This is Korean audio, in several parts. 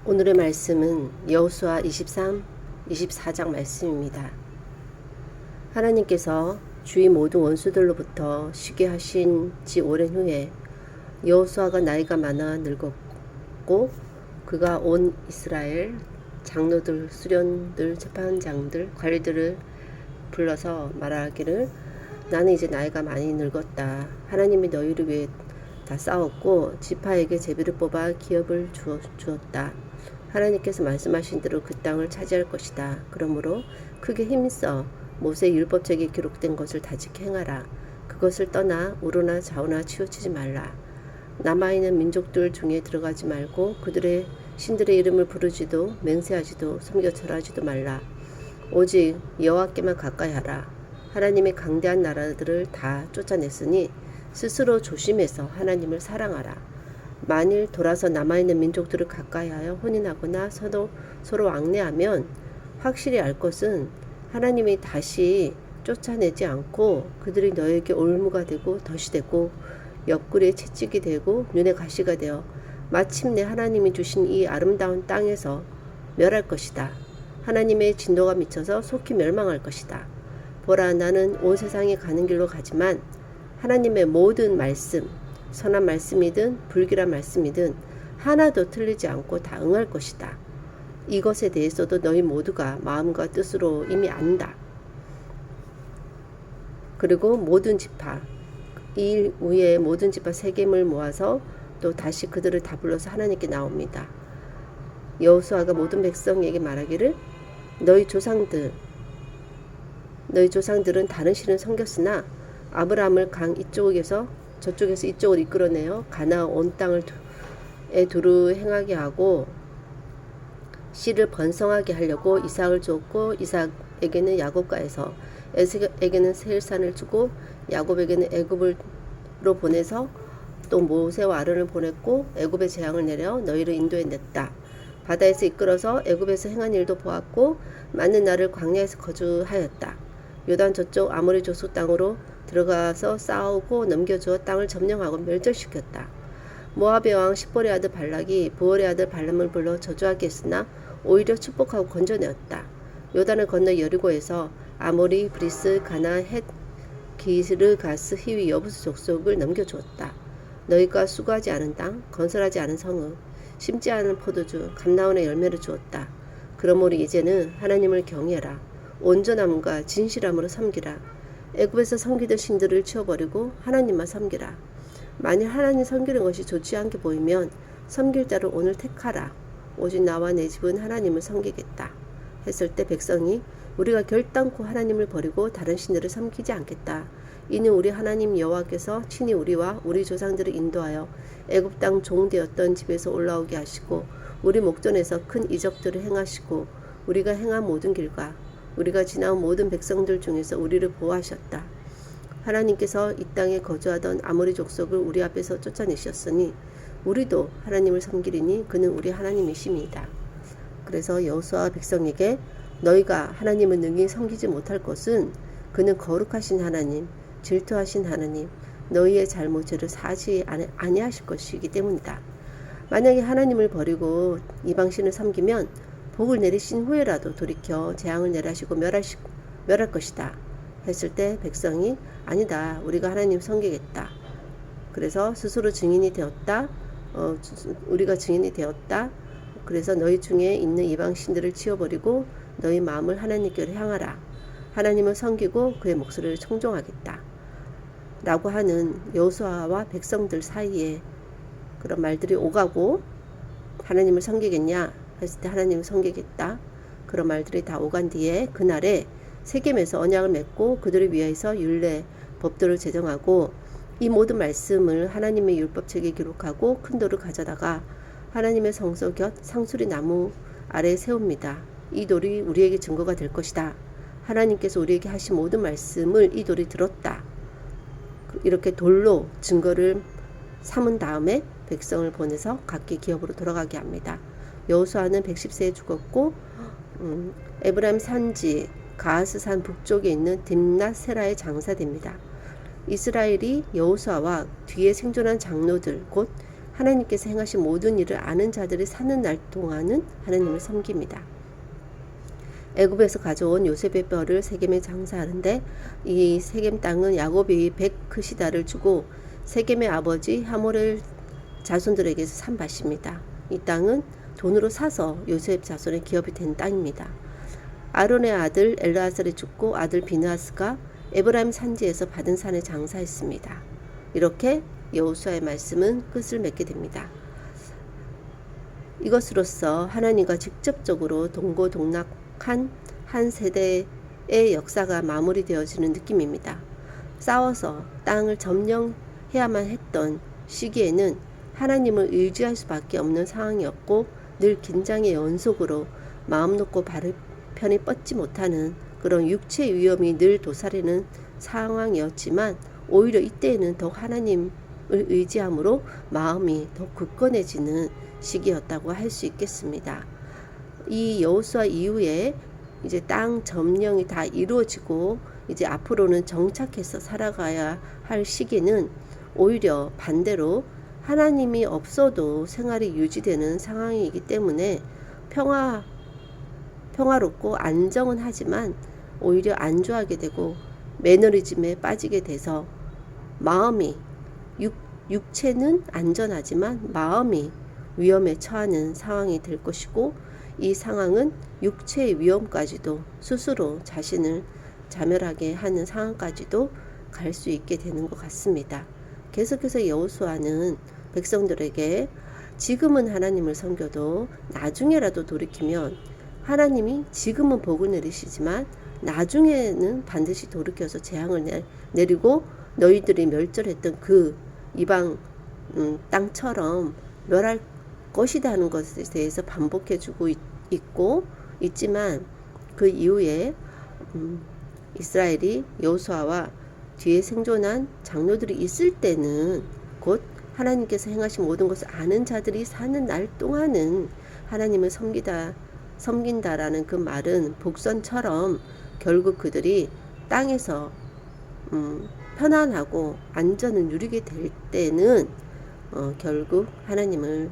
오늘의 말씀은 여호수아 23, 24장 말씀입니다. 하나님께서 주의 모든 원수들로부터 쉬게 하신 지 오랜 후에 여호수아가 나이가 많아 늙었고 그가 온 이스라엘 장로들, 수련들, 재판장들, 관리들을 불러서 말하기를 나는 이제 나이가 많이 늙었다. 하나님이 너희를 위해 다 싸웠고 지파에게 제비를 뽑아 기업을 주었다. 하나님께서 말씀하신 대로 그 땅을 차지할 것이다. 그러므로 크게 힘써 모세 율법책에 기록된 것을 다지게 행하라. 그것을 떠나 우로나 좌우나 치우치지 말라. 남아있는 민족들 중에 들어가지 말고 그들의 신들의 이름을 부르지도 맹세하지도 섬겨 절하지도 말라. 오직 여호와께만 가까이 하라. 하나님의 강대한 나라들을 다 쫓아냈으니 스스로 조심해서 하나님을 사랑하라. 만일 돌아서 남아있는 민족들을 가까이하여 혼인하거나 서로 왕래하면 확실히 알 것은 하나님이 다시 쫓아내지 않고 그들이 너에게 올무가 되고 덫이 되고 옆구리에 채찍이 되고 눈에 가시가 되어 마침내 하나님이 주신 이 아름다운 땅에서 멸할 것이다. 하나님의 진노가 미쳐서 속히 멸망할 것이다. 보라, 나는 온 세상에 가는 길로 가지만 하나님의 모든 말씀, 선한 말씀이든 불길한 말씀이든 하나도 틀리지 않고 다 응할 것이다. 이것에 대해서도 너희 모두가 마음과 뜻으로 이미 안다. 그리고 모든 지파, 이 위에 모든 지파 세겜을 모아서 또 다시 그들을 다 불러서 하나님께 나옵니다. 여호수아가 모든 백성에게 말하기를 너희 조상들은 다른 신을 섬겼으나 아브라함을 강 이쪽에서 저쪽에서 이쪽으로 이끌어내어 가나안 온 땅을 두루 행하게 하고 씨를 번성하게 하려고 이삭을 주었고 이삭에게는 야곱과에서 에색에게는 세일산을 주고 야곱에게는 애굽으로 보내서 또 모세와 아론을 보냈고 애굽의 재앙을 내려 너희를 인도해 냈다. 바다에서 이끌어서 애굽에서 행한 일도 보았고 많은 날을 광야에서 거주하였다. 요단 저쪽 아모리 조소 땅으로 들어가서 싸우고 넘겨주어 땅을 점령하고 멸절시켰다. 모압의 왕 십볼의 아들 발락이 부올의 아들 발람을 불러 저주하게 했으나 오히려 축복하고 건져내었다. 요단을 건너 여리고에서 아모리, 브리스, 가나, 헷, 기르가스, 히위, 여부스 족속을 넘겨주었다. 너희가 수고하지 않은 땅, 건설하지 않은 성읍, 심지 않은 포도주, 감나원의 열매를 주었다. 그러므로 이제는 하나님을 경외하라. 온전함과 진실함으로 섬기라. 애굽에서 섬기던 신들을 치워버리고 하나님만 섬기라. 만일 하나님 섬기는 것이 좋지 않게 보이면 섬길 자를 오늘 택하라. 오직 나와 내 집은 하나님을 섬기겠다. 했을 때 백성이 우리가 결단코 하나님을 버리고 다른 신들을 섬기지 않겠다. 이는 우리 하나님 여호와께서 친히 우리와 우리 조상들을 인도하여 애굽 땅 종되었던 집에서 올라오게 하시고 우리 목전에서 큰 이적들을 행하시고 우리가 행한 모든 길과 우리가 지나온 모든 백성들 중에서 우리를 보호하셨다. 하나님께서 이 땅에 거주하던 아모리 족속을 우리 앞에서 쫓아내셨으니 우리도 하나님을 섬기리니 그는 우리 하나님이심이다. 그래서 여호수아 백성에게 너희가 하나님을 능히 섬기지 못할 것은 그는 거룩하신 하나님, 질투하신 하나님, 너희의 잘못을 사지 아니하실 것이기 때문이다. 만약에 하나님을 버리고 이방신을 섬기면 복을 내리신 후에라도 돌이켜 재앙을 내라시고 멸할 것이다. 했을 때 백성이 아니다. 우리가 하나님 섬기겠다. 그래서 스스로 증인이 되었다. 우리가 증인이 되었다. 그래서 너희 중에 있는 이방신들을 치워버리고 너희 마음을 하나님께로 향하라. 하나님을 섬기고 그의 목소리를 청종하겠다. 라고 하는 여호수아와 백성들 사이에 그런 말들이 오가고 하나님을 섬기겠냐? 했을 때 하나님을 섬기겠다. 그런 말들이 다 오간 뒤에 그날에 세겜에서 언약을 맺고 그들을 위해서 율례, 법도를 제정하고 이 모든 말씀을 하나님의 율법책에 기록하고 큰 돌을 가져다가 하나님의 성소 곁 상수리 나무 아래에 세웁니다. 이 돌이 우리에게 증거가 될 것이다. 하나님께서 우리에게 하신 모든 말씀을 이 돌이 들었다. 이렇게 돌로 증거를 삼은 다음에 백성을 보내서 각기 기업으로 돌아가게 합니다. 여호수아는 110세에 죽었고 에브라임 산지 가하스산 북쪽에 있는 딥낫 세라에 장사됩니다. 이스라엘이 여호수아와 뒤에 생존한 장로들 곧 하나님께서 행하신 모든 일을 아는 자들이 사는 날 동안은 하나님을 섬깁니다. 애굽에서 가져온 요셉의 뼈를 세겜에 장사하는데 이 세겜 땅은 야곱이 백크시다를 주고 세겜의 아버지 하모렐 자손들에게서 산 밭입니다. 이 땅은 돈으로 사서 요셉 자손의 기업이 된 땅입니다. 아론의 아들 엘르아살이 죽고 아들 비느하스가 에브라임 산지에서 받은 산에 장사했습니다. 이렇게 여호수아의 말씀은 끝을 맺게 됩니다. 이것으로써 하나님과 직접적으로 동고동락한 한 세대의 역사가 마무리되어지는 느낌입니다. 싸워서 땅을 점령해야만 했던 시기에는 하나님을 의지할 수밖에 없는 상황이었고 늘 긴장의 연속으로 마음 놓고 발을 편히 뻗지 못하는 그런 육체의 위험이 늘 도사리는 상황이었지만 오히려 이때에는 더욱 하나님을 의지함으로 마음이 더 굳건해지는 시기였다고 할 수 있겠습니다. 이 여호수아 이후에 이제 땅 점령이 다 이루어지고 이제 앞으로는 정착해서 살아가야 할 시기는 오히려 반대로 하나님이 없어도 생활이 유지되는 상황이기 때문에 평화롭고 안정은 하지만 오히려 안주하게 되고 매너리즘에 빠지게 돼서 마음이 육체는 안전하지만 마음이 위험에 처하는 상황이 될 것이고 이 상황은 육체의 위험까지도 스스로 자신을 자멸하게 하는 상황까지도 갈 수 있게 되는 것 같습니다. 계속해서 여호수아는 백성들에게 지금은 하나님을 섬겨도 나중에라도 돌이키면 하나님이 지금은 복을 내리시지만 나중에는 반드시 돌이켜서 재앙을 내리고 너희들이 멸절했던 그 이방 땅처럼 멸할 것이다 하는 것에 대해서 반복해주고 있지만 그 이후에 이스라엘이 여호수아와 뒤에 생존한 장로들이 있을 때는 곧 하나님께서 행하신 모든 것을 아는 자들이 사는 날 동안은 하나님을 섬긴다라는 그 말은 복선처럼 결국 그들이 땅에서 편안하고 안전을 누리게 될 때는 결국 하나님을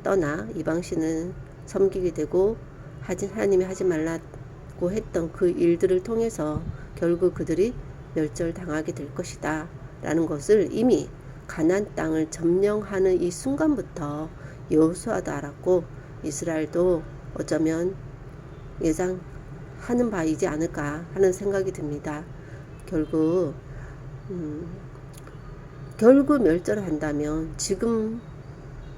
떠나 이방신을 섬기게 되고 하나님이 하지 말라고 했던 그 일들을 통해서 결국 그들이 멸절당하게 될 것이다 라는 것을 이미 가나안 땅을 점령하는 이 순간부터 여호수아도 알았고 이스라엘도 어쩌면 예상하는 바이지 않을까 하는 생각이 듭니다. 결국 멸절을 한다면 지금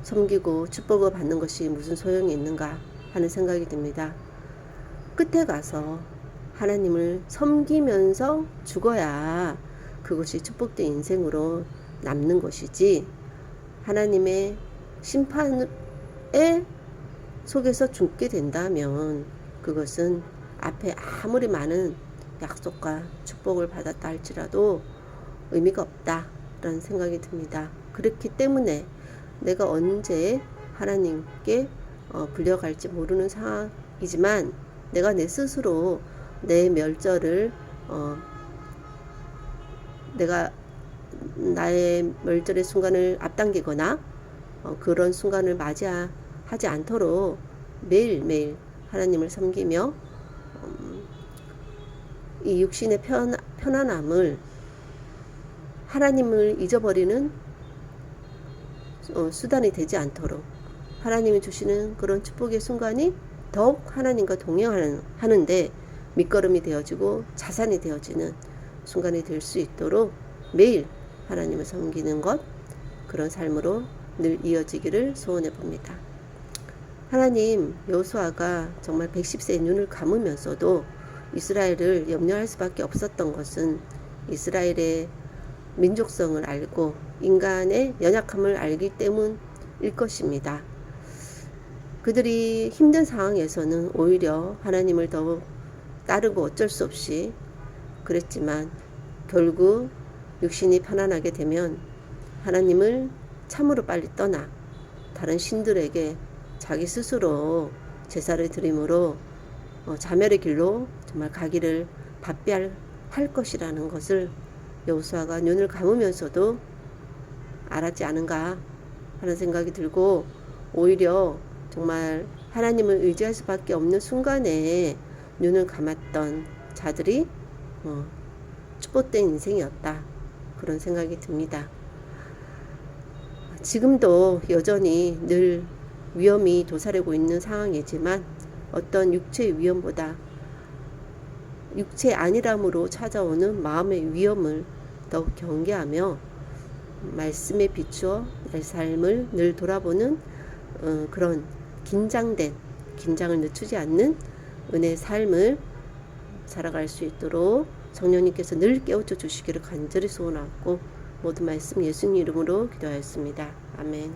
섬기고 축복을 받는 것이 무슨 소용이 있는가 하는 생각이 듭니다. 끝에 가서 하나님을 섬기면서 죽어야 그것이 축복된 인생으로 남는 것이지 하나님의 심판에 속에서 죽게 된다면 그것은 앞에 아무리 많은 약속과 축복을 받았다 할지라도 의미가 없다라는 생각이 듭니다. 그렇기 때문에 내가 언제 하나님께 불려갈지 모르는 상황이지만 내가 내 스스로 내 멸절을 내가 나의 멸절의 순간을 앞당기거나 그런 순간을 맞이하지 않도록 매일매일 하나님을 섬기며 이 육신의 편안함을 하나님을 잊어버리는 수단이 되지 않도록 하나님이 주시는 그런 축복의 순간이 더욱 하나님과 동행하는데 밑거름이 되어지고 자산이 되어지는 순간이 될 수 있도록 매일 하나님을 섬기는 것 그런 삶으로 늘 이어지기를 소원해 봅니다. 하나님 여호수아가 정말 110세의 눈을 감으면서도 이스라엘을 염려할 수밖에 없었던 것은 이스라엘의 민족성을 알고 인간의 연약함을 알기 때문일 것입니다. 그들이 힘든 상황에서는 오히려 하나님을 더 따르고 어쩔 수 없이 그랬지만 결국 육신이 편안하게 되면 하나님을 참으로 빨리 떠나 다른 신들에게 자기 스스로 제사를 드림으로 자멸의 길로 정말 가기를 바삐할 것이라는 것을 여호수아가 눈을 감으면서도 알았지 않은가 하는 생각이 들고, 오히려 정말 하나님을 의지할 수밖에 없는 순간에 눈을 감았던 자들이 축복된 인생이었다, 그런 생각이 듭니다. 지금도 여전히 늘 위험이 도사리고 있는 상황이지만 어떤 육체의 위험보다 육체 안일함으로 찾아오는 마음의 위험을 더욱 경계하며 말씀에 비추어 내 삶을 늘 돌아보는 그런 긴장을 늦추지 않는 은혜의 삶을 살아갈 수 있도록 성령님께서 늘 깨우쳐 주시기를 간절히 소원하고, 모든 말씀 예수님 이름으로 기도하였습니다. 아멘.